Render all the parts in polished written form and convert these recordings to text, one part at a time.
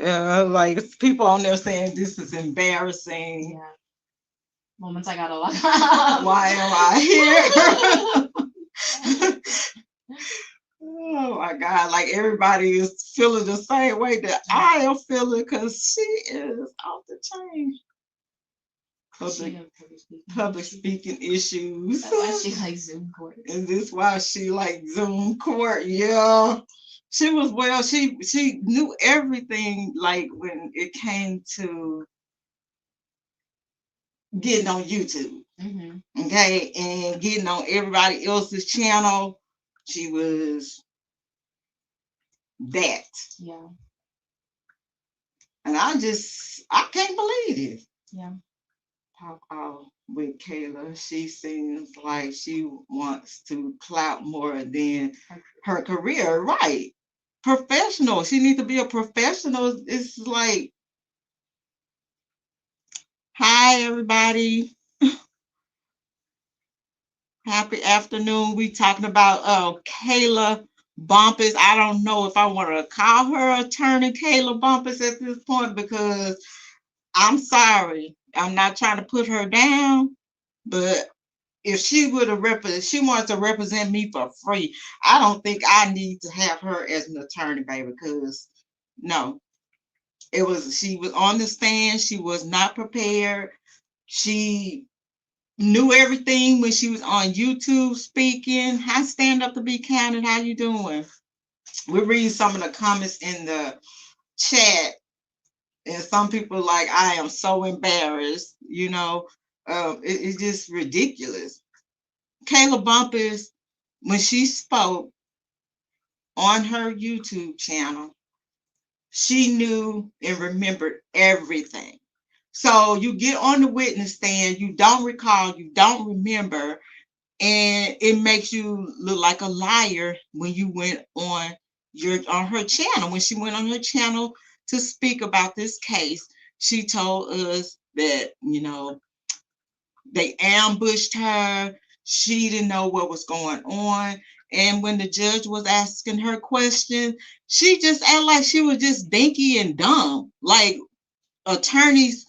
Like people on there saying this is embarrassing. Yeah. Moments I gotta lock. Why am I here? Oh my God, like everybody is feeling the same way that I am feeling because she is off the chain. She Public have public speaking issues. That's why she likes Zoom court. And this why she like Zoom court. Yeah. She was well, she knew everything like when it came to getting on YouTube. Okay, and getting on everybody else's channel. She was that. Yeah. And I can't believe it. Yeah. Talk out with Kayla. She seems like she wants to clout more than her career, right? Professional. She needs to be a professional. It's like, hi everybody. Happy afternoon. We talking about Kayle Bumpus. I don't know if I want to call her attorney Kayle Bumpus at this point because I'm sorry. I'm not trying to put her down, but if she would have she wants to represent me for free. I don't think I need to have her as an attorney, baby, because no, she was on the stand. She was not prepared. She knew everything when she was on YouTube speaking. I stand up to be counted. How you doing? We're reading some of the comments in the chat, and some people like, I am so embarrassed. It's just ridiculous. Kayle Bumpus, when she spoke on her YouTube channel, she knew and remembered everything. So you get on the witness stand, you don't recall, you don't remember, and it makes you look like a liar when you went on her channel. When she went on her channel to speak about this case, she told us that, they ambushed her. She didn't know what was going on. And when the judge was asking her questions, she just acted like she was just dinky and dumb. Like attorneys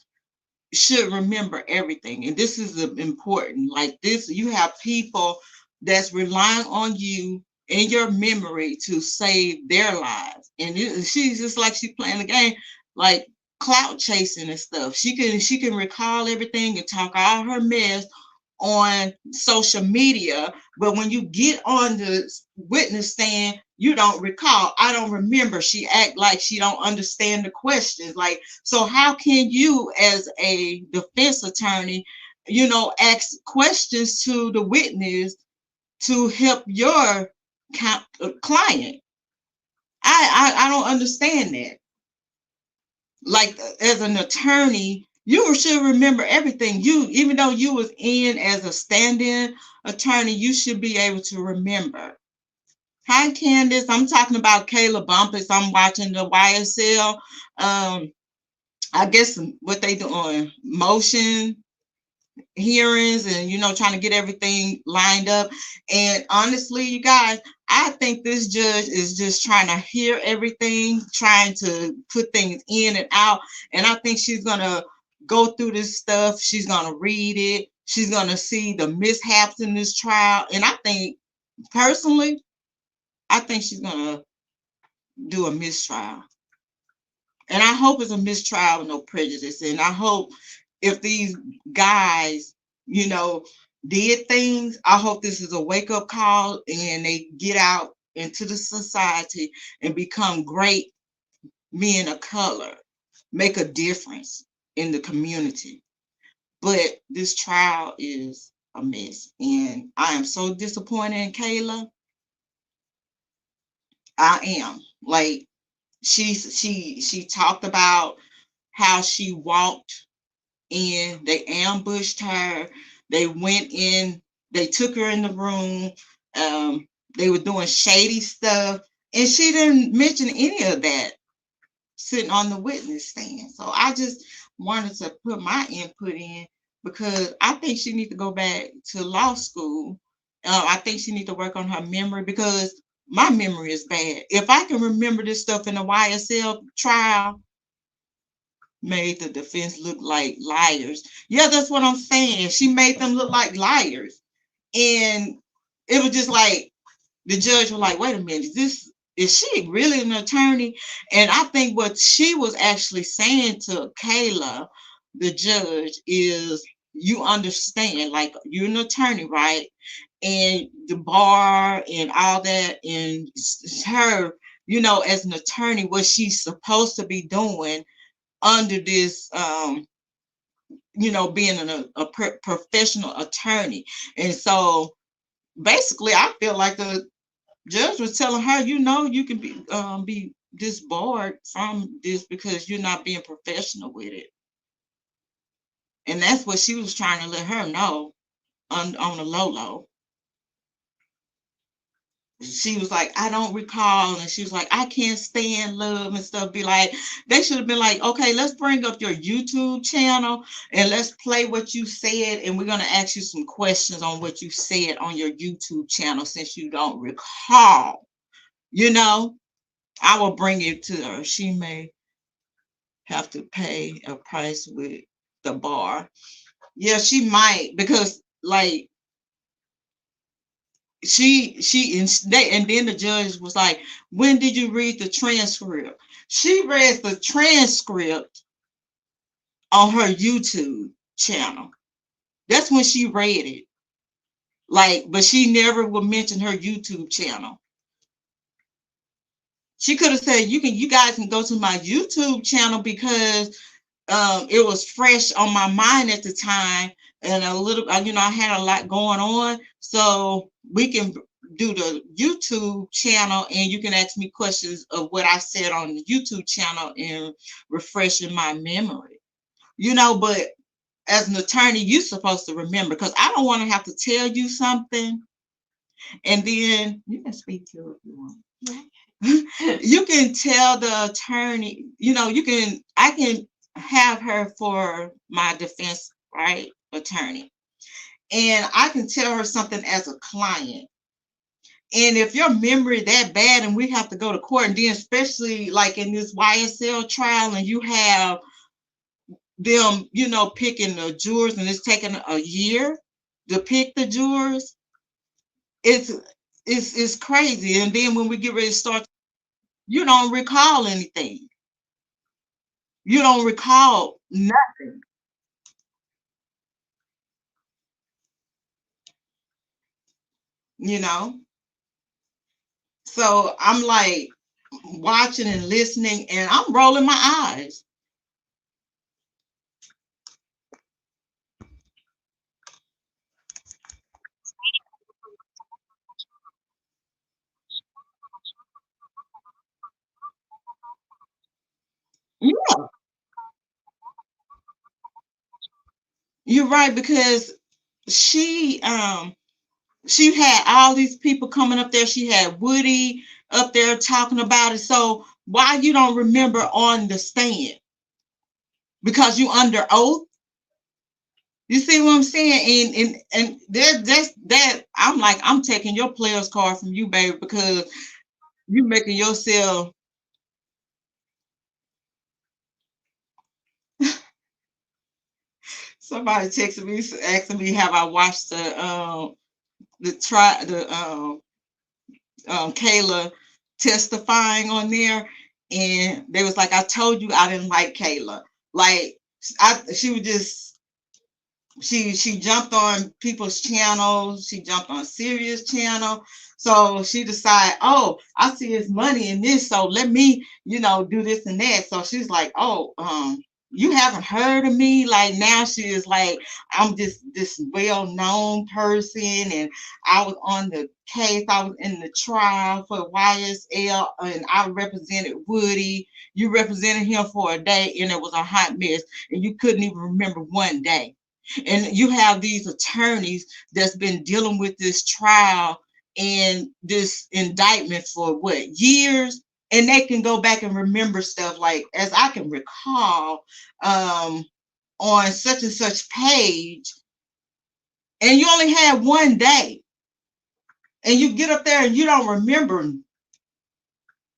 should remember everything. And this is important. Like this, you have people that's relying on you and your memory to save their lives. And she's just like she's playing the game. Like clout chasing and stuff. She can recall everything and talk all her mess on social media, but when you get on the witness stand, you don't recall. I don't remember. She act like she don't understand the questions. Like, so how can you as a defense attorney, ask questions to the witness to help your client? I don't understand that. Like as an attorney, you should remember everything. Even though you was in as a stand-in attorney, you should be able to remember. Hi, Candace. I'm talking about Kayle Bumpus. I'm watching the YSL. I guess what they doing, motion hearings and trying to get everything lined up. And honestly, you guys, I think this judge is just trying to hear everything, trying to put things in and out. And I think she's gonna go through this stuff. She's gonna read it. She's gonna see the mishaps in this trial. And I think personally, I think she's gonna do a mistrial. And I hope it's a mistrial with no prejudice. And I hope if these guys, did things, I hope this is a wake up call and they get out into the society and become great men of color, make a difference in the community. But this trial is a mess. And I am so disappointed in Kayle. I am. Like, she talked about how she walked in, they ambushed her, they went in, they took her in the room, they were doing shady stuff, and she didn't mention any of that sitting on the witness stand. So I just wanted to put my input in because I think she needs to go back to law school. I think she needs to work on her memory because my memory is bad. If I can remember this stuff in the YSL trial, made the defense look like liars. Yeah, that's what I'm saying. She made them look like liars. And it was just like the judge was like, wait a minute, is she really an attorney? And I think what she was actually saying to Kayla, the judge, is you understand, like you're an attorney, right? And the bar and all that, and her, as an attorney, what she's supposed to be doing under this, being a professional attorney. And so basically, I feel like the judge was telling her, you can be disbarred from this because you're not being professional with it. And that's what she was trying to let her know on the low. She was like, I don't recall. And she was like, I can't stand love and stuff. Be like, they should have been like, okay, let's bring up your YouTube channel and let's play what you said. And we're going to ask you some questions on what you said on your YouTube channel since you don't recall. I will bring it to her. She may have to pay a price with the bar. Yeah, she might, because like and then the judge was like, when did you read the transcript? She read the transcript on her YouTube channel. That's when she read it. But she never would mention her YouTube channel. She could have said, you guys can go to my YouTube channel because it was fresh on my mind at the time, and I had a lot going on, so we can do the YouTube channel and you can ask me questions of what I said on the YouTube channel and refreshing my memory. But as an attorney, you're supposed to remember, because I don't want to have to tell you something and then you can speak to it if you want. You can tell the attorney, I can have her for my defense, right, attorney. And I can tell her something as a client. And if your memory that bad and we have to go to court, and then especially like in this YSL trial, and you have them, picking the jurors, and it's taking a year to pick the jurors, it's crazy. And then when we get ready to start, you don't recall anything. You don't recall nothing. So I'm like watching and listening, and I'm rolling my eyes. Yeah, you're right, because she she had all these people coming up there. She had Woody up there talking about it. So why you don't remember on the stand? Because you under oath. You see what I'm saying? And that's that. I'm like, I'm taking your player's card from you, baby, because you making yourself. Somebody texted me asking me have I watched Kayla testifying on there, and they was like, I told you I didn't like Kayla. Like she was just she jumped on people's channels. She jumped on Sirius channel. So she decided, oh, I see his money in this, so let me, do this and that. So she's like, oh, you haven't heard of me. Like now she is like, I'm just this well-known person, and I was on the case. I was in the trial for YSL, and I represented Woody. You represented him for a day, and it was a hot mess, and you couldn't even remember one day. And you have these attorneys that's been dealing with this trial and this indictment for what, years, and they can go back and remember stuff. Like, as I can recall, on such and such page, and you only had one day, and you get up there and you don't remember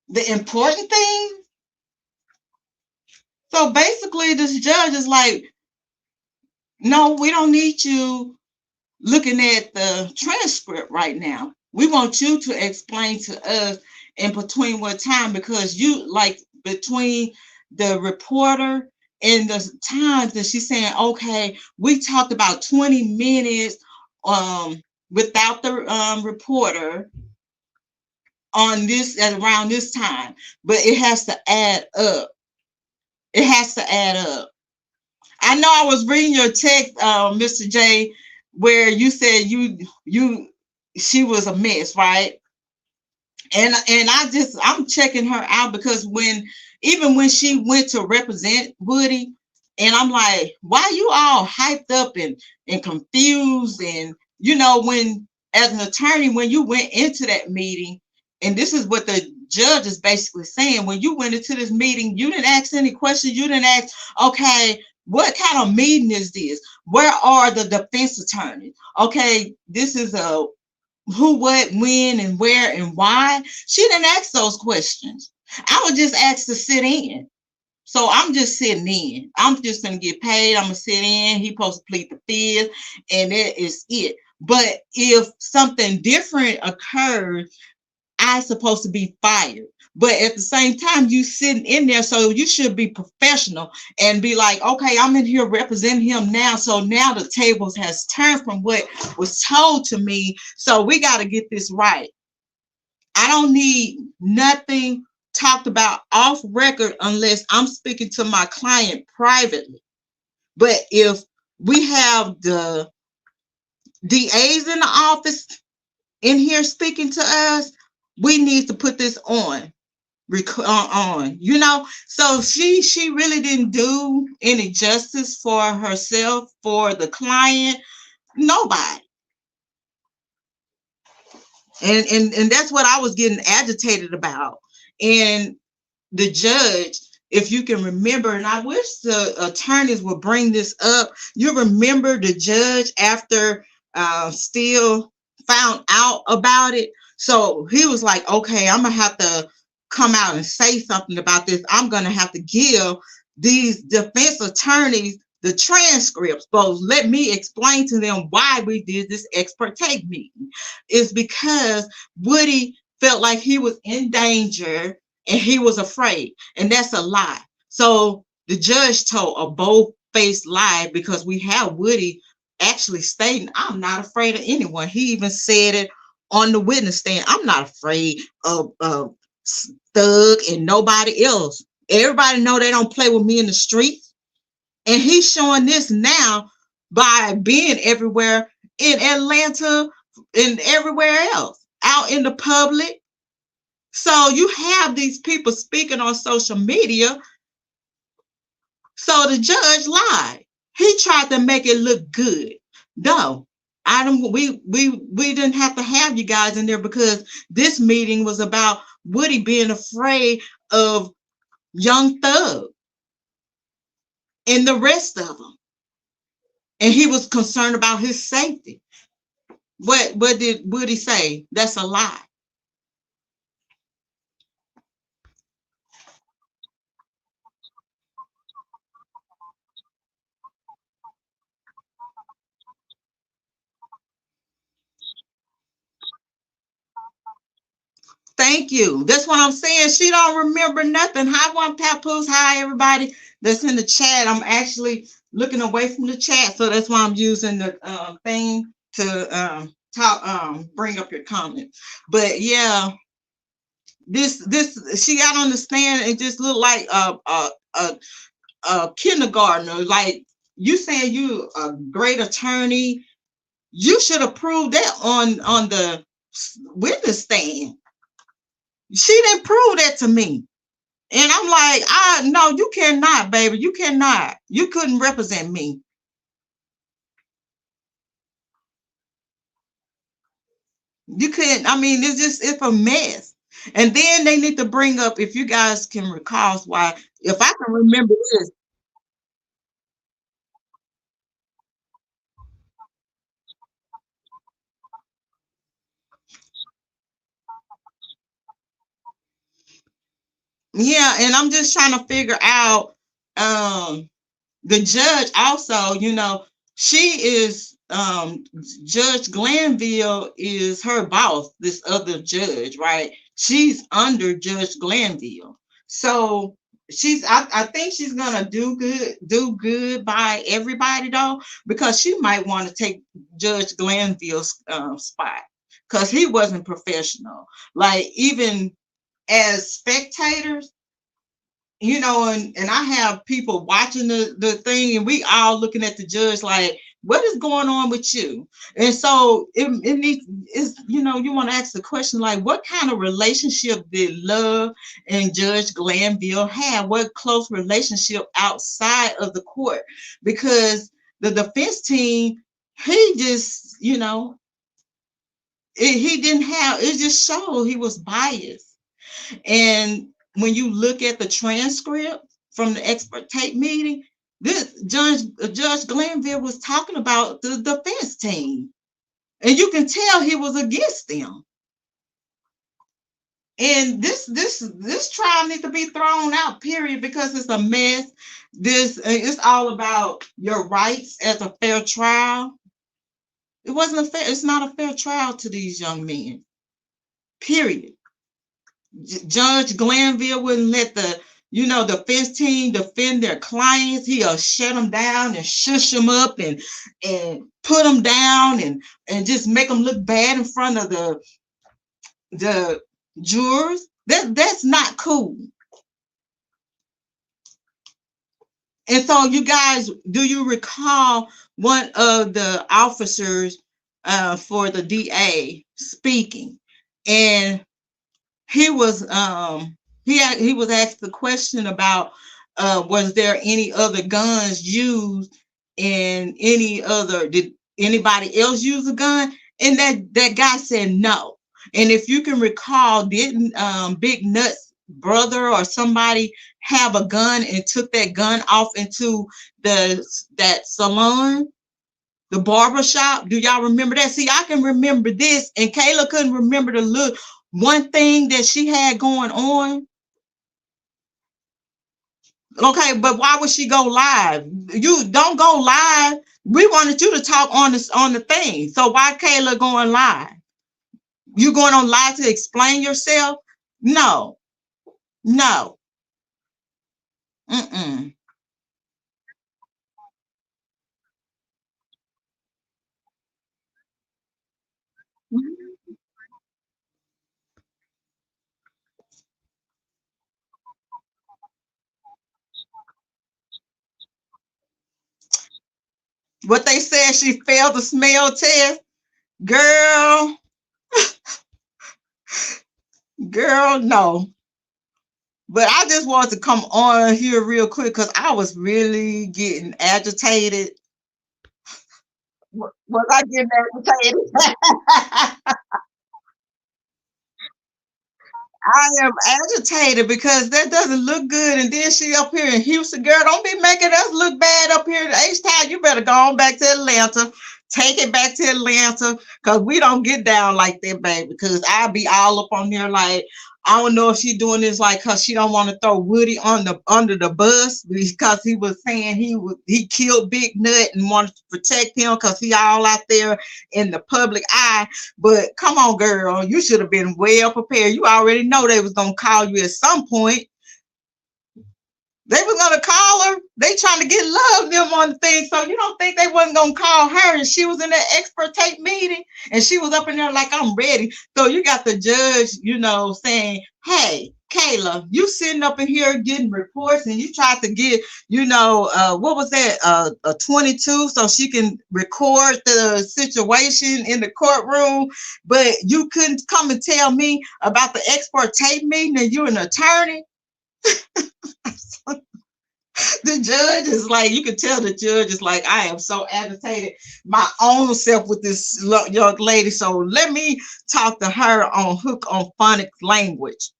the important things. So basically, this judge is like, no, we don't need you looking at the transcript right now. We want you to explain to us in between what time, because you like between the reporter and the times that she's saying, okay, we talked about 20 minutes without the reporter on this at around this time, but it has to add up. It has to add up. I know I was reading your text, Mr. J, where you said you she was a mess, right? And I'm checking her out, because even when she went to represent Woody, and I'm like, why you all hyped up and confused? And when as an attorney, when you went into that meeting, and this is what the judge is basically saying, when you went into this meeting, you didn't ask any questions. You didn't ask, okay, what kind of meeting is this? Where are the defense attorneys? Okay, this is a who, what, when, and where, and why. She didn't ask those questions. I was just asked to sit in. So I'm just sitting in. I'm just gonna get paid. I'm gonna sit in. He supposed to plead the fifth, and that is it. But if something different occurred, I supposed to be fired. But at the same time, you sitting in there, so you should be professional and be like, okay, I'm in here representing him now. So now the tables has turned from what was told to me. So we got to get this right. I don't need nothing talked about off record unless I'm speaking to my client privately. But if we have the DAs in the office in here speaking to us, we need to put this on. So she really didn't do any justice for herself, for the client, nobody. And that's what I was getting agitated about. And the judge, if you can remember, and I wish the attorneys would bring this up, you remember the judge after Steele found out about it. So he was like, okay, I'm gonna have to come out and say something about this. I'm gonna have to give these defense attorneys the transcripts, but let me explain to them why we did this ex parte meeting. It's because Woody felt like he was in danger and he was afraid, and that's a lie. So the judge told a bold-faced lie, because we have Woody actually stating, I'm not afraid of anyone. He even said it on the witness stand. I'm not afraid of Thug and nobody else. Everybody know they don't play with me in the streets. And he's showing this now by being everywhere in Atlanta and everywhere else, out in the public. So you have these people speaking on social media. So the judge lied. He tried to make it look good. No, I don't. We didn't have to have you guys in there, because this meeting was about Woody being afraid of Young Thug and the rest of them, and he was concerned about his safety. What did Woody say? That's a lie. Thank you. That's what I'm saying. She don't remember nothing. Hi, one Papoose. Hi, everybody that's in the chat. I'm actually looking away from the chat, so that's why I'm using the thing to talk, bring up your comments. But yeah, this she got on the stand and just looked like a kindergartner. Like, you saying you a great attorney, you should have proved that on the witness stand. She didn't prove that to me. And I'm like, no, you cannot, baby. You cannot. You couldn't represent me. You couldn't. I mean, it's a mess. And then they need to bring up, if you guys can recall, why, if I can remember this. Yeah, and I'm just trying to figure out um the judge also, she is Judge Glenville is her boss, this other judge, right? She's under Judge Glenville. So I think she's gonna do good by everybody though, because she might want to take Judge Glenville's spot because he wasn't professional. Like even as spectators, and I have people watching the thing, and we all looking at the judge like, what is going on with you? And so it needs is you want to ask the question like, what kind of relationship did Love and Judge Glanville have? What close relationship outside of the court? Because the defense team, he just, he didn't have, it just showed he was biased. And when you look at the transcript from the expert tape meeting, this Judge Glenville was talking about the defense team, and you can tell he was against them. And this trial needs to be thrown out, period, because it's a mess. This it's all about your rights as a fair trial. It wasn't a fair. It's not a fair trial to these young men, period. Judge Glanville wouldn't let the defense team defend their clients. He'll shut them down and shush them up and put them down and just make them look bad in front of the jurors. That's not cool. And so, you guys, do you recall one of the officers for the DA speaking? And he was he was asked the question about was there any other guns used in did anybody else use a gun? And that guy said no. And if you can recall, didn't Big Nut's brother or somebody have a gun and took that gun off into that salon, the barber shop? Do y'all remember that? See, I can remember this, and Kayla couldn't remember the look. One thing that she had going on. Okay, but why would she go live? You don't go live. We wanted you to talk on the thing. So why Kayla going live? You going on live to explain yourself? No. Mm-mm. What they said, she failed the smell test. Girl, no. But I just wanted to come on here real quick because I was really getting agitated. Was I getting agitated? I am agitated because that doesn't look good. And then she up here in Houston, girl, don't be making us look bad up here at H-Town. You better go on back to Atlanta. Take it back to Atlanta because we don't get down like that, baby. Because I'll be all up on there like, I don't know if she's doing this like because she don't want to throw Woody under the bus because he was saying he killed Big Nut and wanted to protect him because he all out there in the public eye. But come on, girl, you should have been well prepared. You already know they was gonna call you at some point. They was gonna call her. They trying to get Love them on the thing. So you don't think they wasn't gonna call her? And she was in that expert tape meeting, and she was up in there like, I'm ready. So you got the judge, saying, "Hey, Kayla, you sitting up in here getting reports, and you tried to get, what was that, a 22, so she can record the situation in the courtroom, but you couldn't come and tell me about the expert tape meeting, and you're an attorney." The judge is like, you can tell the judge is like, I am so agitated my own self with this young lady. So let me talk to her on hook on phonics language.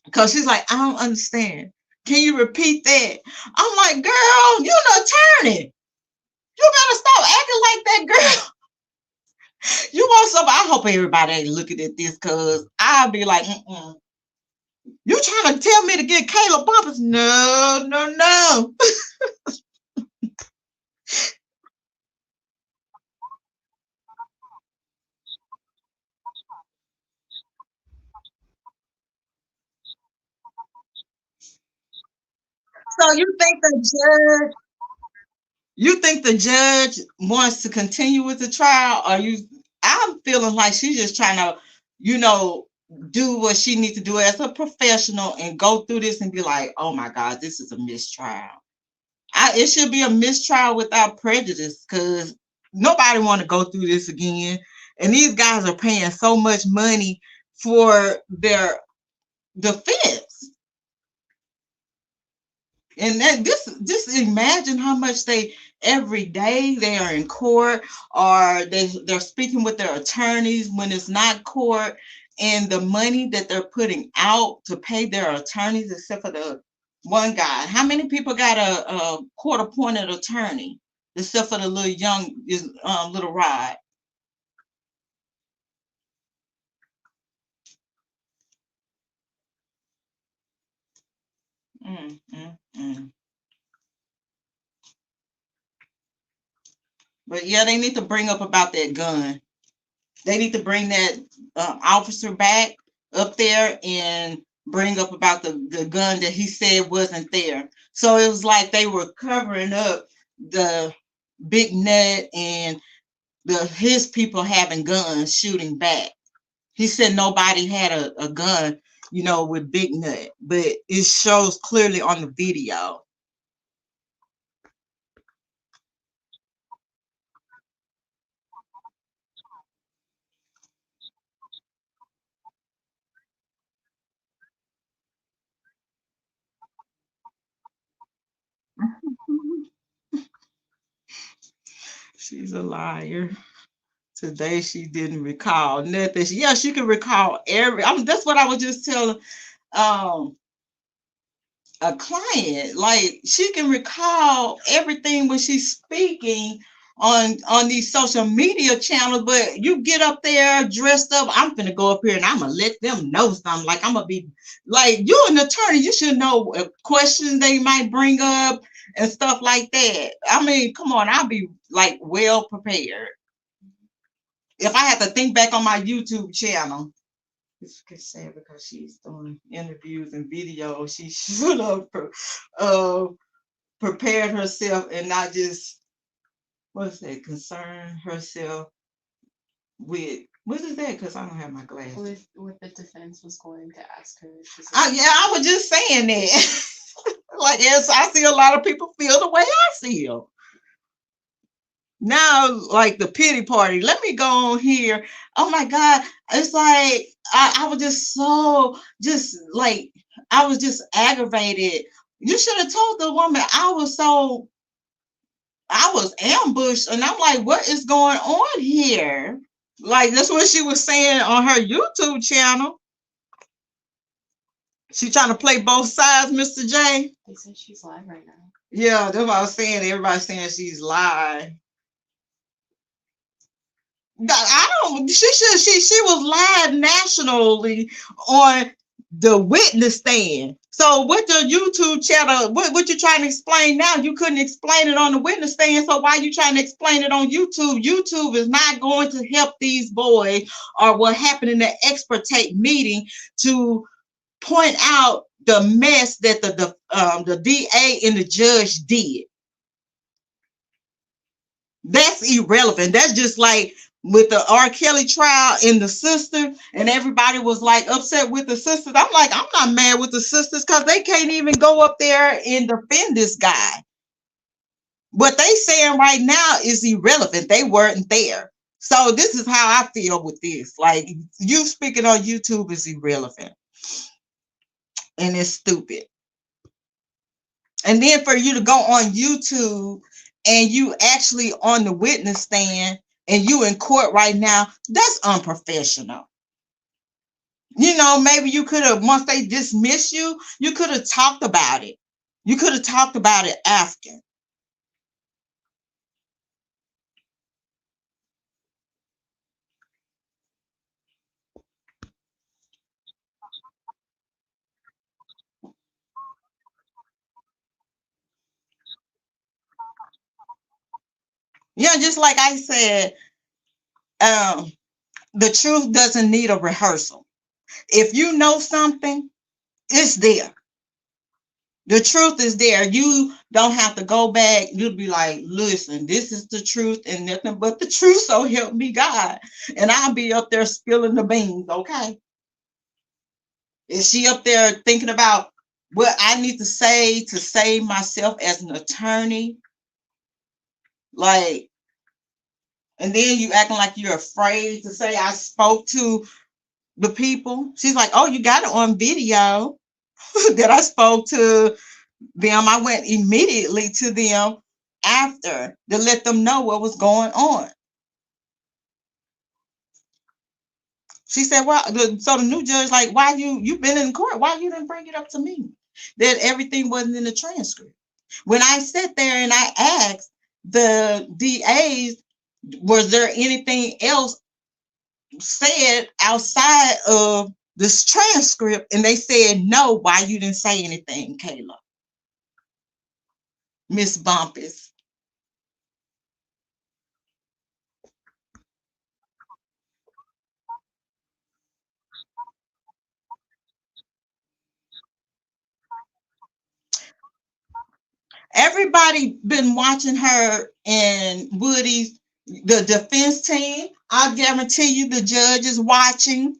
Because she's like, I don't understand. Can you repeat that? I'm like, girl, you're an attorney. You better stop acting like that, girl. You want something? I hope everybody ain't looking at this because I'll be like, You trying to tell me to get Kayle Bumpus? No. know. So you think the judge wants to continue with the trial, or you? I'm feeling like she's just trying to, you know, do what she needs to do as a professional and go through this and be like, oh my God, this is a mistrial. It should be a mistrial without prejudice because nobody want to go through this again. And these guys are paying so much money for their defense. And that this just imagine how much they every day they are in court or they're speaking with their attorneys when it's not court, and the money that they're putting out to pay their attorneys, except for the one guy. How many people got a court appointed attorney except for the little young little Rod? Mm, mm, mm. But yeah, they need to bring up about that gun. They need to bring that officer back up there and bring up about the gun that he said wasn't there. So it was like they were covering up the big nut and his people having guns shooting back. He said nobody had a gun, you know, with big nut, but it shows clearly on the video. She's a liar. Today she didn't recall nothing. Yeah, she can recall every. That's what I was just telling um a client. Like she can recall everything when she's speaking on these social media channels. But you get up there dressed up. I'm gonna go up here and I'm gonna let them know something. Like I'm gonna be like you're an attorney. You should know what questions they might bring up and stuff like that. I mean, come on, I'll be like well prepared. If I had to think back on my YouTube channel, it's sad because she's doing interviews and videos. She should have uh, prepared herself and not just what's that? Concern herself with what is that? Because I don't have my glasses. With what the defense was going to ask her. Yeah, I was just saying that. Like, yes, I see a lot of people feel the way I feel. Now, like the pity party. Let me go on here. Oh my God. It's like I was just so just like I was just aggravated. You should have told the woman I was ambushed and I'm like, what is going on here? Like that's what she was saying on her YouTube channel. She trying to play both sides, Mr. J. They said she's live right now. Yeah, that's what I was saying. Everybody's saying she's live. I don't. She was live nationally on the witness stand. So with the YouTube channel, what you trying to explain now? You couldn't explain it on the witness stand. So why you trying to explain it on YouTube? YouTube is not going to help these boys or what happened in the expert tape meeting to point out the mess that the DA and the judge did. That's irrelevant. That's just like with the R. Kelly trial and the sister, and everybody was like upset with the sisters. I'm like, I'm not mad with the sisters because they can't even go up there and defend this guy. What they saying right now is irrelevant. They weren't there. So this is how I feel with this. Like you speaking on YouTube is irrelevant and it's stupid. And then for you to go on YouTube and you actually on the witness stand and you in court right now, that's unprofessional. You know, maybe you could have, once they dismiss you, you could have talked about it. You could have talked about it after. Yeah, just like I said, um, the truth doesn't need a rehearsal. If you know something, it's there. The truth is there. You don't have to go back. You'll be like, listen, this is the truth and nothing but the truth. So help me God. And I'll be up there spilling the beans. Okay. Is she up there thinking about what I need to say to save myself as an attorney? Like, and then you acting like you're afraid to say I spoke to the people. She's like, oh, you got it on video that I spoke to them. I went immediately to them after to let them know what was going on. She said, well, so the new judge, like, why you've been in court? Why you didn't bring it up to me? That everything wasn't in the transcript. When I sat there and I asked the DAs, was there anything else said outside of this transcript? And they said, no, why you didn't say anything, Kayla? Miss Bumpus. Everybody been watching her and Woody's the defense team. I guarantee you the judge is watching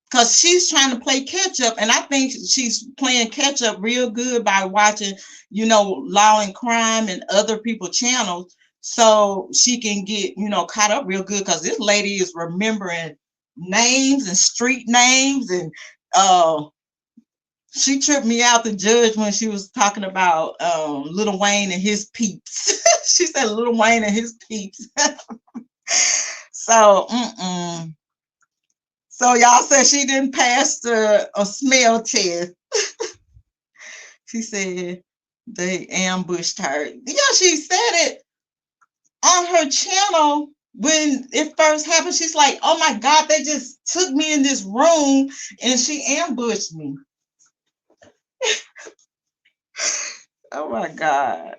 because she's trying to play catch up, and I think she's playing catch up real good by watching, Law and Crime and other people channels, so she can get caught up real good because this lady is remembering names and street names and she tripped me out, the judge, when she was talking about Lil Wayne and his peeps. She said Lil Wayne and his peeps. So, so y'all said she didn't pass a smell test. She said they ambushed her. Yeah, she said it on her channel when it first happened. She's like, oh my God, they just took me in this room and she ambushed me. Oh my God.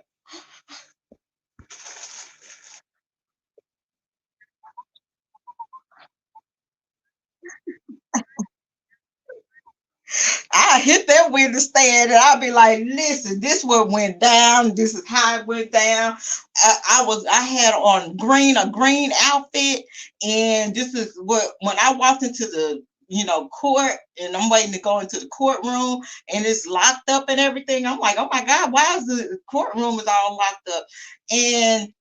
I hit that witness stand and I'll be like, listen, this what went down. This is how it went down. I had on a green outfit, and this is what when I walked into the court and I'm waiting to go into the courtroom and it's locked up and everything. I'm like, oh my God, why is the courtroom is all locked up? And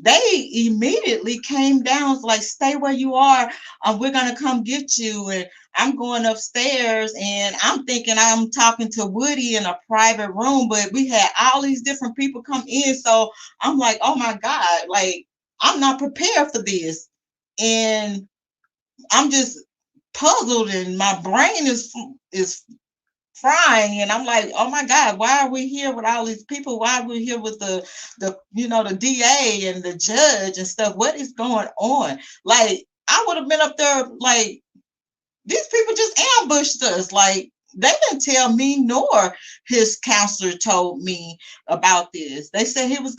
they immediately came down, was like, stay where you are. We're gonna come get you. And I'm going upstairs and I'm thinking I'm talking to Woody in a private room, but we had all these different people come in. So I'm like, oh my God, like I'm not prepared for this. And I'm just puzzled and my brain is frying, and I'm like, oh my God, why are we here with all these people? Why are we here with the DA and the judge and stuff? What is going on? Like, I would have been up there like, these people just ambushed us. Like, they didn't tell me, nor his counselor told me about this. They said his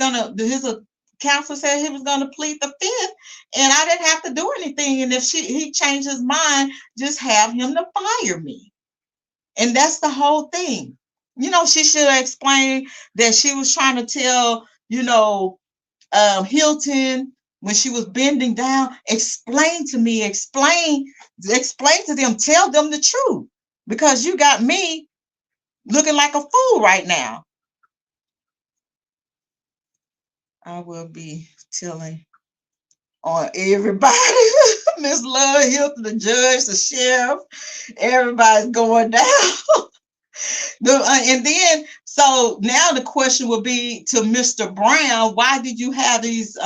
counselor said he was gonna plead the fifth, and I didn't have to do anything. And if he changed his mind, just have him to fire me. And that's the whole thing. She should have explained that she was trying to tell, Hilton when she was bending down, explain to me, explain to them, tell them the truth, because you got me looking like a fool right now. I will be telling on everybody. Miss Love, Hilton, the judge, the sheriff, everybody's going down. And then, so now the question will be to Mr. Brown, why did you have these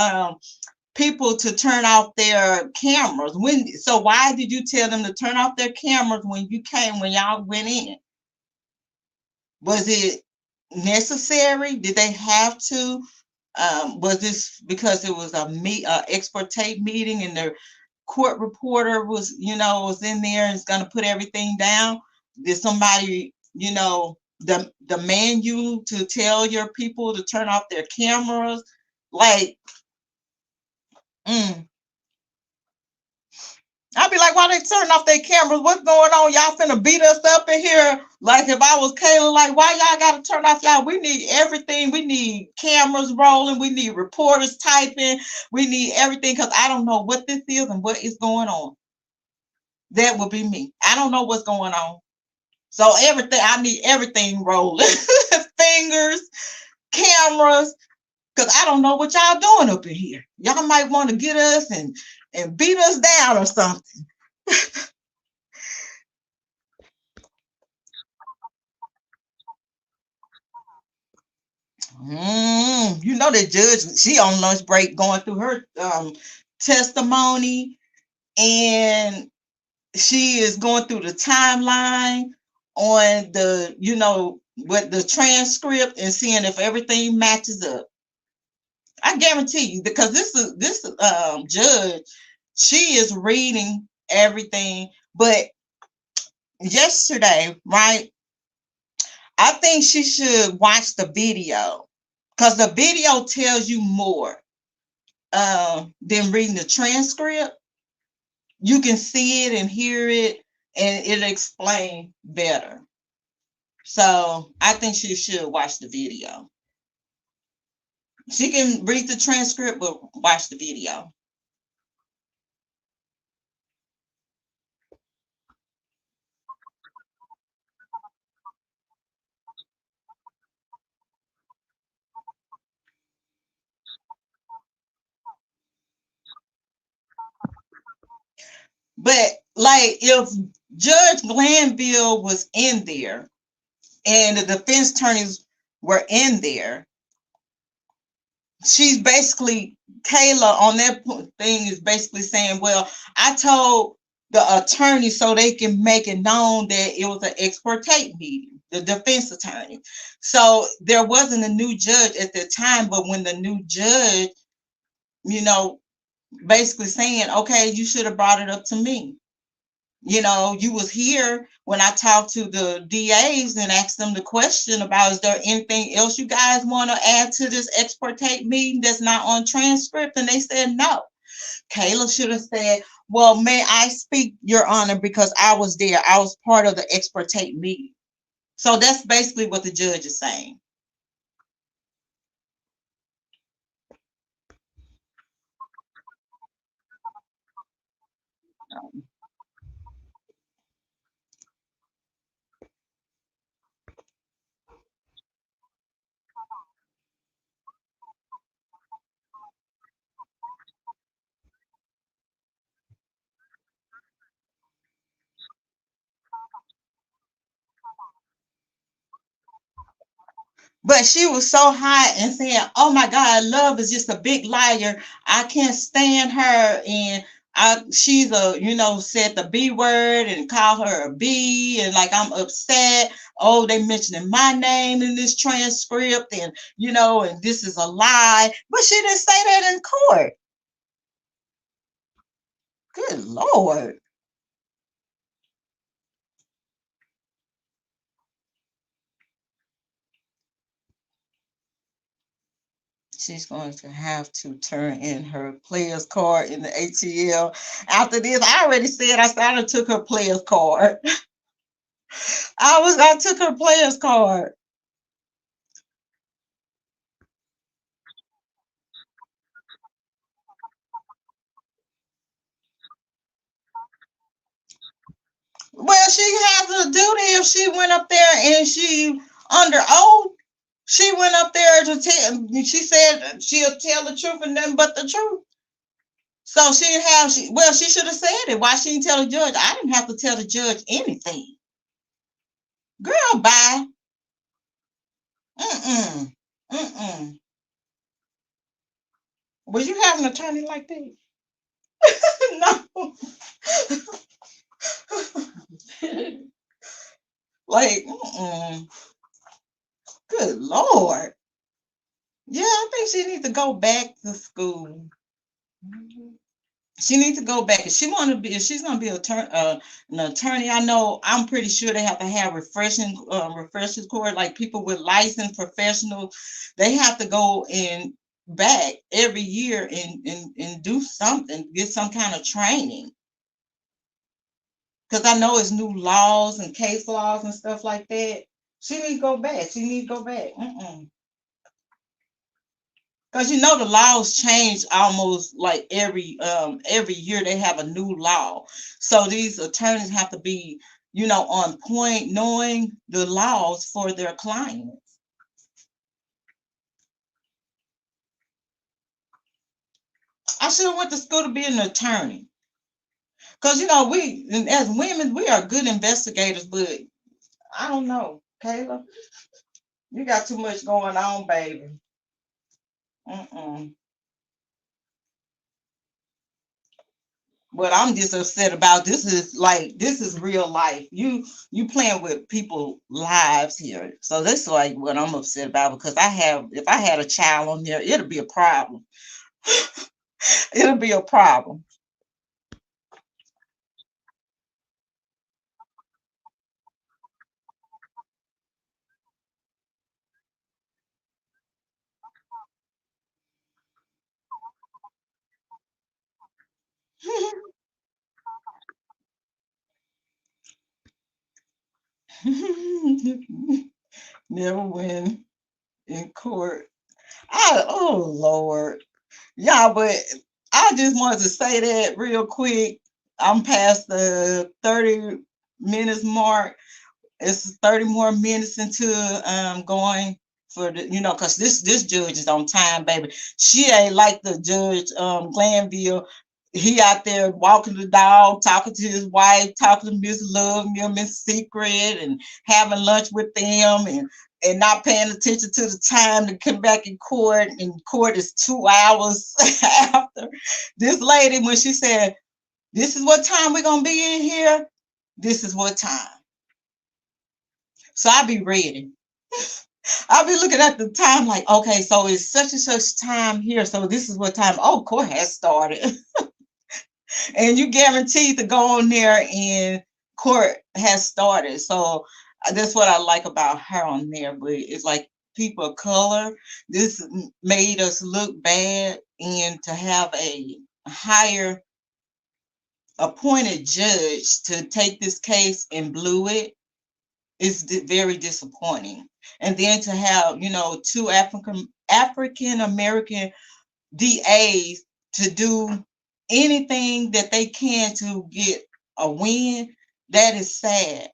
people to turn off their cameras? So why did you tell them to turn off their cameras when y'all went in? Was it necessary? Did they have to? Was this because it was a expert tape meeting and the court reporter was in there and is going to put everything down? Did somebody demand you to tell your people to turn off their cameras? Like, Mm. I'd be like, why they turn off their cameras? What's going on? Y'all finna beat us up in here. Like if I was Kayle, like why y'all gotta turn off y'all? We need everything. We need cameras rolling. We need reporters typing. We need everything because I don't know what this is and what is going on. That would be me. I don't know what's going on. So everything, I need everything rolling. Fingers, cameras, because I don't know what y'all doing up in here. Y'all might want to get us and beat us down or something. You know the judge, she on lunch break going through her testimony, and she is going through the timeline on the, with the transcript and seeing if everything matches up. I guarantee you, because this judge, she is reading everything. But yesterday, right? I think she should watch the video because the video tells you more than reading the transcript. You can see it and hear it, and it explains better. So I think she should watch the video. She can read the transcript, but watch the video. But like if Judge Glenville was in there and the defense attorneys were in there, she's basically, Kayla on that thing is basically saying, well, I told the attorney so they can make it known that it was an ex parte meeting, the defense attorney. So there wasn't a new judge at the time, but when the new judge, you know, basically saying, okay, you should have brought it up to me. You was here when I talked to the DAs and asked them the question about, is there anything else you guys want to add to this ex parte meeting that's not on transcript? And they said no. Kayla should have said, well, may I speak, Your Honor, because I was there. I was part of the ex parte meeting. So that's basically what the judge is saying. But she was so high and saying, oh my God, love is just a big liar. I can't stand her. And she's said the B word and called her a B. And like, I'm upset. Oh, they mentioning my name in this transcript. And this is a lie. But she didn't say that in court. Good Lord. She's going to have to turn in her player's card in the ATL. After this, I already said I took her player's card. I took her player's card. Well, she has a duty if she went up there and she under oath. She went up there to tell. She said she'll tell the truth and nothing but the truth. So she should have said it. Why she didn't tell the judge? I didn't have to tell the judge anything. Girl, bye. Mm-mm. Mm-mm. Was you have an attorney like that? No. Like, mm-mm. Good Lord. Yeah, I think she needs to go back to school. She needs to go back. If she want to be, if she's going to be an attorney, I'm pretty sure they have to have refreshers course, like people with licensed professionals. They have to go and back every year and do something, get some kind of training. Because I know it's new laws and case laws and stuff like that. She need to go back. She need to go back. Because you know the laws change almost like every year they have a new law. So these attorneys have to be, on point, knowing the laws for their clients. I should have went to school to be an attorney. Because we as women, we are good investigators, but I don't know, Kayla. You got too much going on, baby. Mm-mm. What I'm just upset about, this is real life. You playing with people lives here. So that's like what I'm upset about, because if I had a child on there, it'll be a problem. It'll be a problem. Never win in court. Oh Lord. Yeah, but I just wanted to say that real quick. I'm past the 30 minutes mark. It's 30 more minutes into going for the, because this judge is on time, baby. She ain't like the judge Glenville. He out there walking the dog, talking to his wife, talking to Miss Love, Miss Secret, and having lunch with them, and not paying attention to the time to come back in court. And court is 2 hours after. This lady, when she said, "This is what time we're gonna be in here," this is what time. So I'll be ready. I'll be looking at the time like, okay, so it's such and such time here. So this is what time. Oh, court has started. And you guaranteed to go on there and court has started. So that's what I like about her on there. But it's like people of color, this made us look bad. And to have a higher appointed judge to take this case and blew it is very disappointing. And then to have, two African American DAs to do anything that they can to get a win, that is sad.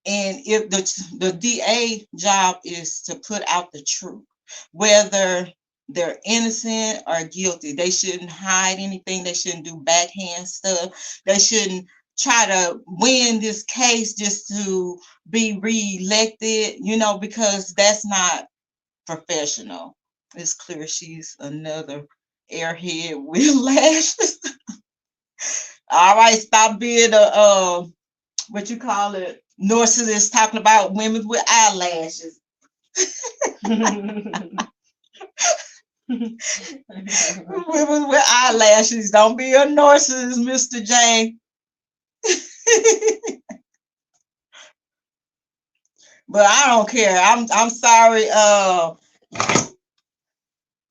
And if the DA job is to put out the truth, whether they're innocent or guilty, they shouldn't hide anything. They shouldn't do backhand stuff. They shouldn't try to win this case just to be reelected, because that's not professional. It's clear she's another airhead with lashes. All right, stop being a what you call it, narcissist, talking about women with eyelashes. Women with eyelashes, don't be a narcissist, Mr. J. But I don't care. I'm sorry.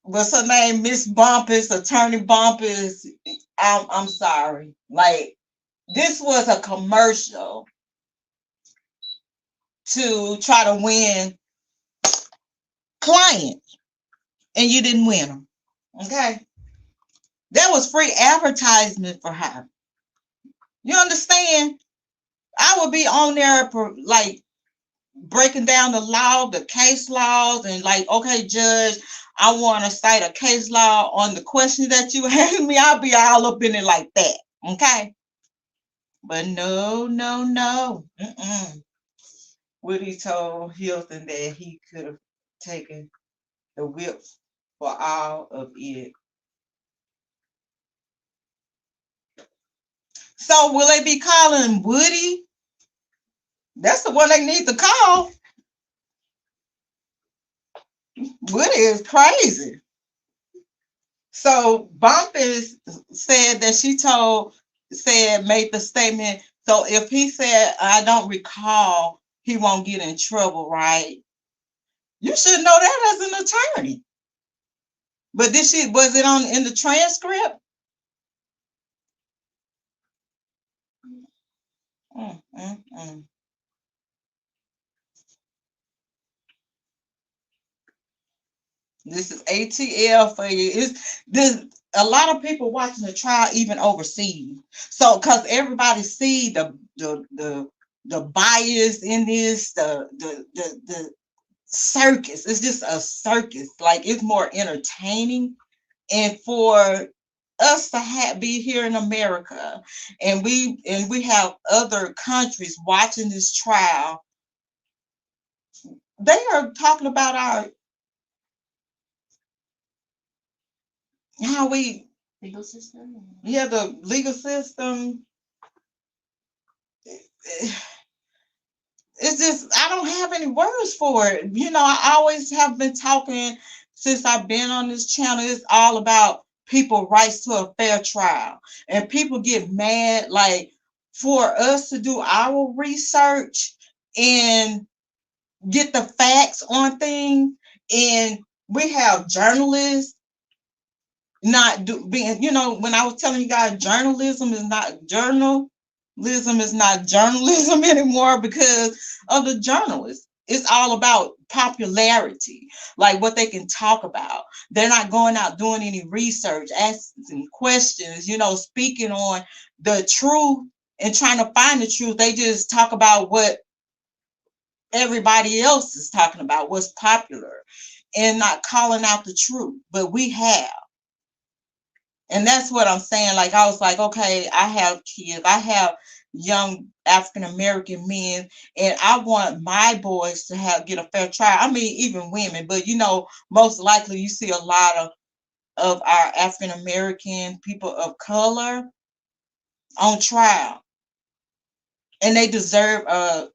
What's her name? Miss Bumpus, Attorney Bumpus. I'm sorry. Like, this was a commercial to try to win clients, and you didn't win them. Okay, that was free advertisement for her. You understand? I would be on there for like breaking down the law, the case laws, and like, okay, judge, I want to cite a case law on the question that you asked me. I'll be all up in it like that. Okay. But no, no, no. Woody told Hilton that he could have taken the whip for all of it. So will they be calling Woody? That's the one they need to call. Woody is crazy. So Bumpus said that made the statement. So if he said, I don't recall, he won't get in trouble, right? You should know that as an attorney. But was it on in the transcript? Mm, mm, mm. This is ATL for you. It's this. A lot of people watching the trial even overseas. So, cause everybody see the bias in this, the circus. It's just a circus. Like it's more entertaining, and for us to be here in America, and we have other countries watching this trial. They are talking about our how we Legal system. yeah the legal system. It's just I don't have any words for it. I always have been talking since I've been on this channel. It's all about people rights to a fair trial, and people get mad like for us to do our research and get the facts on things, and we have journalists not being, when I was telling you guys journalism is not journalism anymore because of the journalists. It's all about popularity, like what they can talk about. They're not going out doing any research, asking questions, speaking on the truth and trying to find the truth. They just talk about what everybody else is talking about, what's popular, and not calling out the truth. But we have. And that's what I'm saying. Like, I was like, okay, I have kids, I have young African American men, and I want my boys to get a fair trial. I mean, even women, but most likely you see a lot of our African American people of color on trial, and they deserve a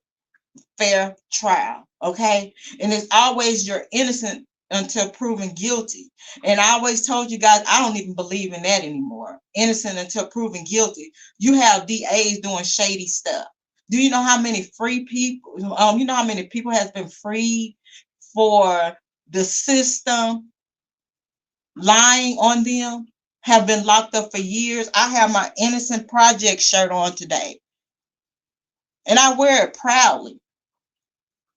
fair trial. Okay. And it's always you're innocent until proven guilty. And I always told you guys, I don't even believe in that anymore. Innocent until proven guilty. You have DAs doing shady stuff. Do you know how many free people, you know how many people has been freed for the system lying on them, have been locked up for years? I have my Innocent Project shirt on today, and I wear it proudly.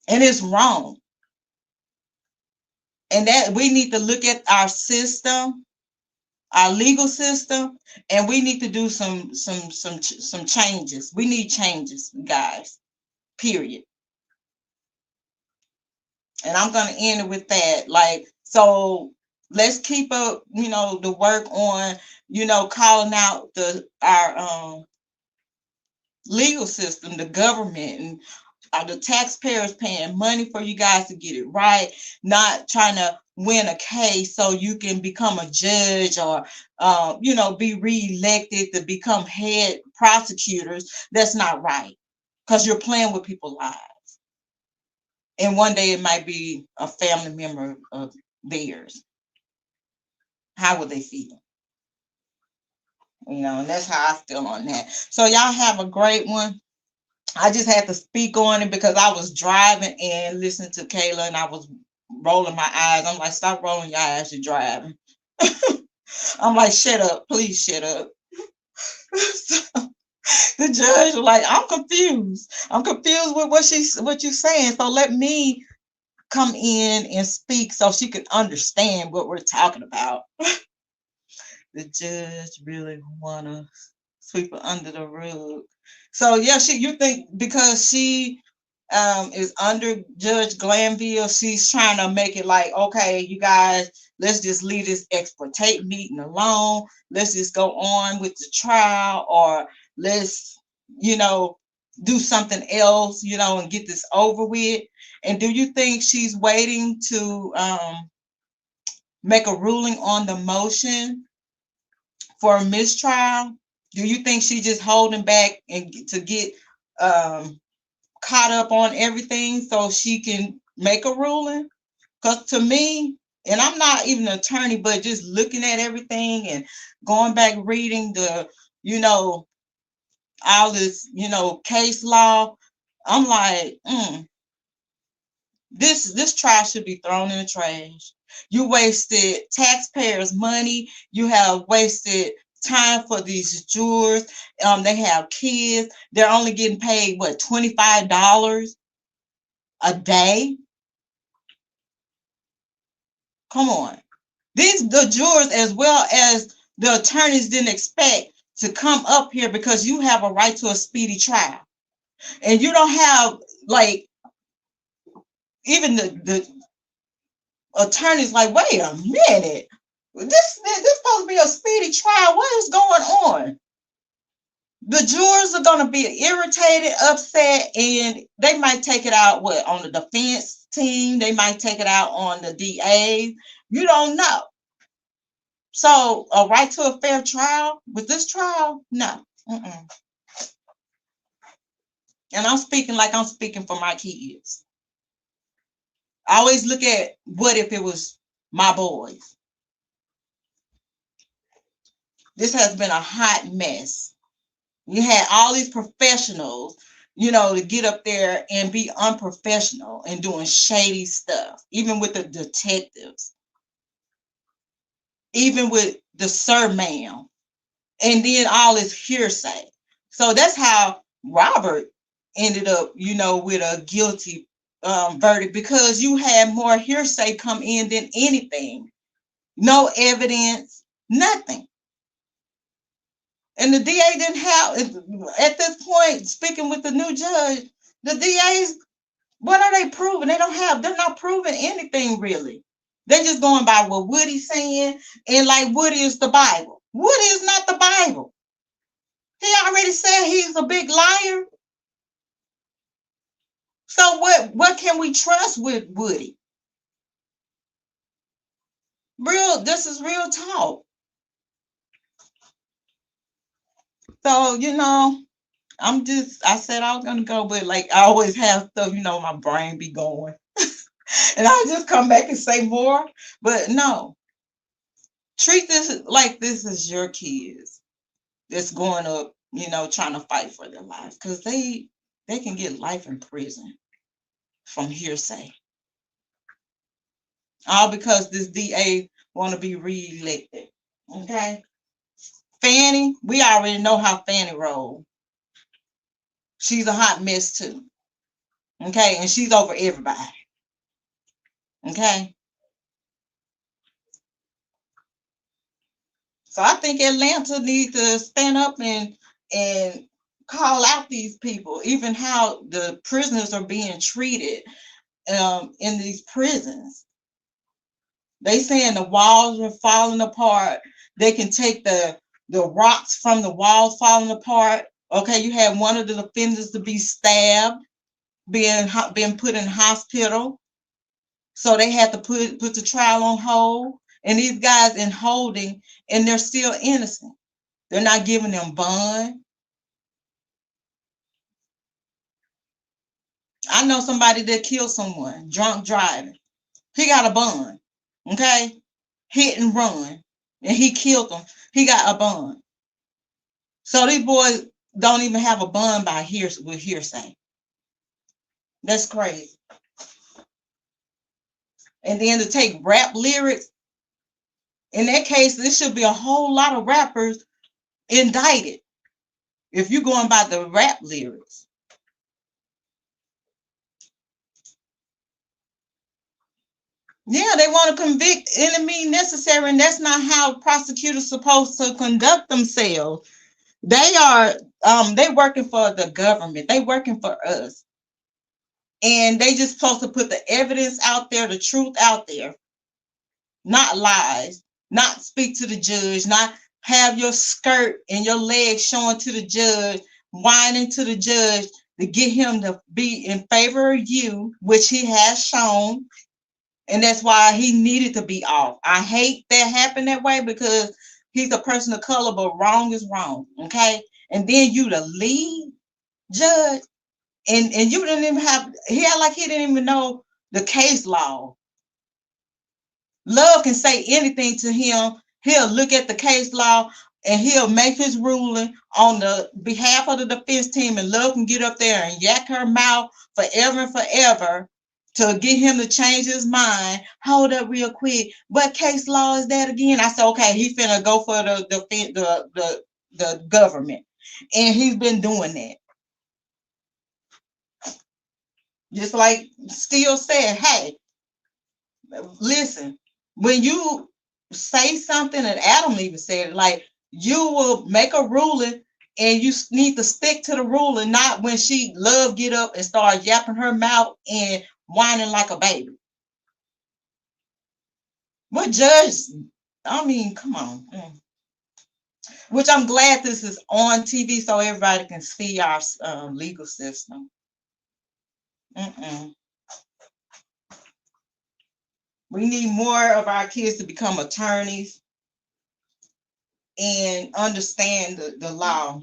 And it's wrong. And that we need to look at our system, our legal system, and we need to do some changes. We need changes, guys. Period. And I'm gonna end it with that. Like, so let's keep up, the work on, calling out our legal system, the government, and the taxpayers paying money for you guys to get it right, not trying to win a case so you can become a judge or, be reelected to become head prosecutors. That's not right, because you're playing with people's lives. And one day it might be a family member of theirs. How would they feel? And that's how I feel on that. So y'all have a great one. I just had to speak on it because I was driving and listening to Kayla, and I was rolling my eyes. I'm like, stop rolling your eyes, you're driving. I'm like, shut up, please shut up. So, the judge was like, I'm confused. I'm confused with what you're saying. So let me come in and speak so she can understand what we're talking about. The judge really wanna sweep it under the rug. So yeah, you think because she is under Judge Glenville, she's trying to make it like, okay, you guys, let's just leave this exploitate meeting alone. Let's just go on with the trial, or let's, do something else, and get this over with. And do you think she's waiting to make a ruling on the motion for a mistrial? Do you think she's just holding back and to get caught up on everything so she can make a ruling? Because to me, and I'm not even an attorney, but just looking at everything and going back reading the, all this, case law, I'm like, This trial should be thrown in the trash. You wasted taxpayers' money. You have wasted time for these jurors. They have kids. They're only getting paid what, $25 a day? Come on. The jurors as well as the attorneys didn't expect to come up here because you have a right to a speedy trial. And you don't have like even the attorneys like, wait a minute. This supposed to be a speedy trial. What is going on? The jurors are going to be irritated, upset, and they might take it out on the defense team. They might take it out on the DA. You don't know. So a right to a fair trial with this trial, no. Mm-mm. And I'm speaking like I'm speaking for my kids. I always look at what if it was my boys. This has been a hot mess. You had all these professionals, to get up there and be unprofessional and doing shady stuff, even with the detectives, even with the sir ma'am, and then all this hearsay. So that's how Robert ended up, with a guilty verdict, because you had more hearsay come in than anything. No evidence, nothing. And the DA didn't have, at this point, speaking with the new judge, the DAs, what are they proving? They're not proving anything really. They're just going by what Woody's saying, and like Woody is the Bible. Woody is not the Bible. He already said he's a big liar. So what can we trust with Woody? This is real talk. So, I said I was gonna go, but like I always have stuff, my brain be going. And I just come back and say more. But no, treat this like this is your kids that's going up, trying to fight for their lives. Because they can get life in prison from hearsay. All because this DA want to be reelected. Okay. Fannie, we already know how Fannie rolled. She's a hot mess too. Okay, and she's over everybody. Okay. So I think Atlanta needs to stand up and call out these people, even how the prisoners are being treated in these prisons. They saying the walls are falling apart. They can take the rocks from the walls falling apart. Okay, you had one of the defendants to be stabbed, being put in hospital. So they had to put the trial on hold. And these guys in holding, and they're still innocent. They're not giving them bond. I know somebody that killed someone, drunk driving. He got a bond. Okay? Hit and run. And he killed them. He got a bond. So these boys don't even have a bond with hearsay. That's crazy. And then to take rap lyrics, in that case, there should be a whole lot of rappers indicted if you're going by the rap lyrics. Yeah, they want to convict any means necessary, and that's not how prosecutors supposed to conduct themselves. They are they working for the government. They working for us. And they just supposed to put the evidence out there, the truth out there, not lies, not speak to the judge, not have your skirt and your legs showing to the judge, whining to the judge to get him to be in favor of you, which he has shown. And that's why he needed to be off. I hate that happened that way because he's a person of color, but wrong is wrong. Okay. And then you the lead judge. And you didn't even he had like he didn't even know the case law. Love can say anything to him. He'll look at the case law and he'll make his ruling on the behalf of the defense team, and Love can get up there and yak her mouth forever and forever to get him to change his mind. Hold up real quick. What case law is that again? I said, okay, he finna go for the government. And he's been doing that. Just like Steele said, hey, listen, when you say something, and Adam even said it, like, you will make a ruling and you need to stick to the ruling, not when she love get up and start yapping her mouth and whining like a baby. What judge? I mean, come on. Which I'm glad this is on TV so everybody can see our legal system. We need more of our kids to become attorneys and understand the law.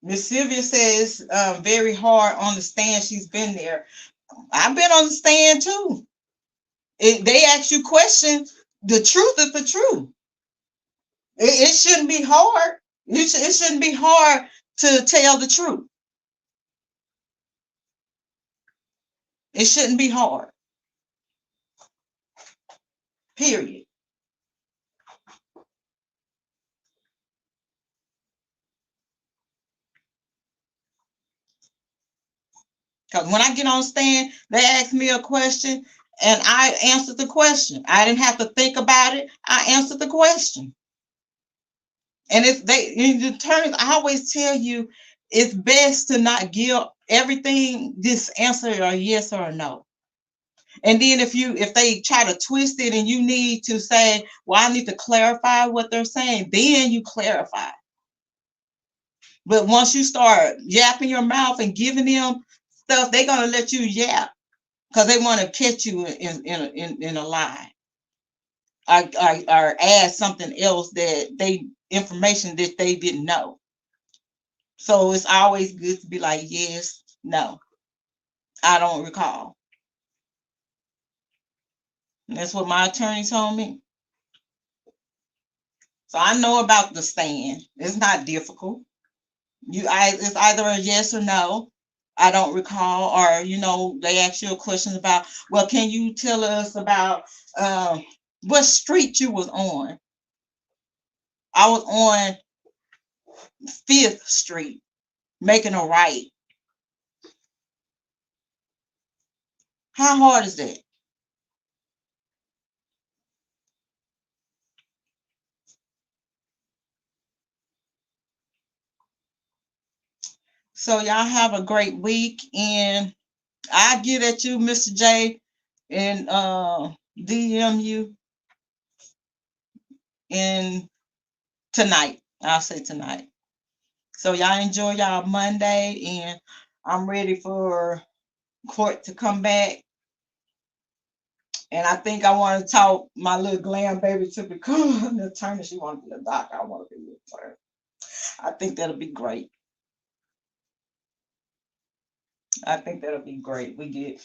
Miss Sylvia says very hard on the stand. She's been there. I've been on the stand too. They ask you questions. The truth is the truth. It shouldn't be hard. It shouldn't be hard to tell the truth. It shouldn't be hard. Period. Because when I get on stand, they ask me a question and I answered the question. I didn't have to think about it. I answered the question. And if the attorneys, I always tell you, it's best to not give everything this answer a yes or a no. And then if they try to twist it and you need to say, well, I need to clarify what they're saying, then you clarify. But once you start yapping your mouth and giving them stuff, they're gonna let you yap because they want to catch you in a lie. Or add something else information that they didn't know. So it's always good to be like, yes, no, I don't recall. And that's what my attorney told me. So I know about the stand. It's not difficult. It's either a yes or no. I don't recall, or they ask you a question about, well, can you tell us about what street you was on? I was on 5th Street, making a right. How hard is that? So y'all have a great week, and I get at you, Mr. J, and DM you in tonight. I'll say tonight. So y'all enjoy y'all Monday, and I'm ready for court to come back. And I think I want to talk my little glam baby to become an attorney. She want to be a doctor. I want to be an attorney. I think that'll be great. I think that'll be great. We get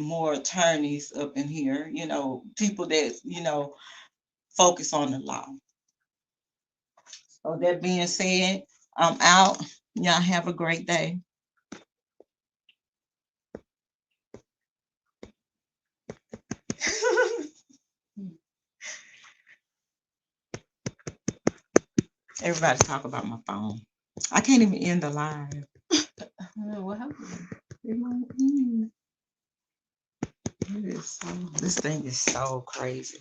more attorneys up in here, people that, focus on the law. So that being said, I'm out. Y'all have a great day. Everybody talk about my phone. I can't even end the live. What happened? It won't end. This thing is so crazy.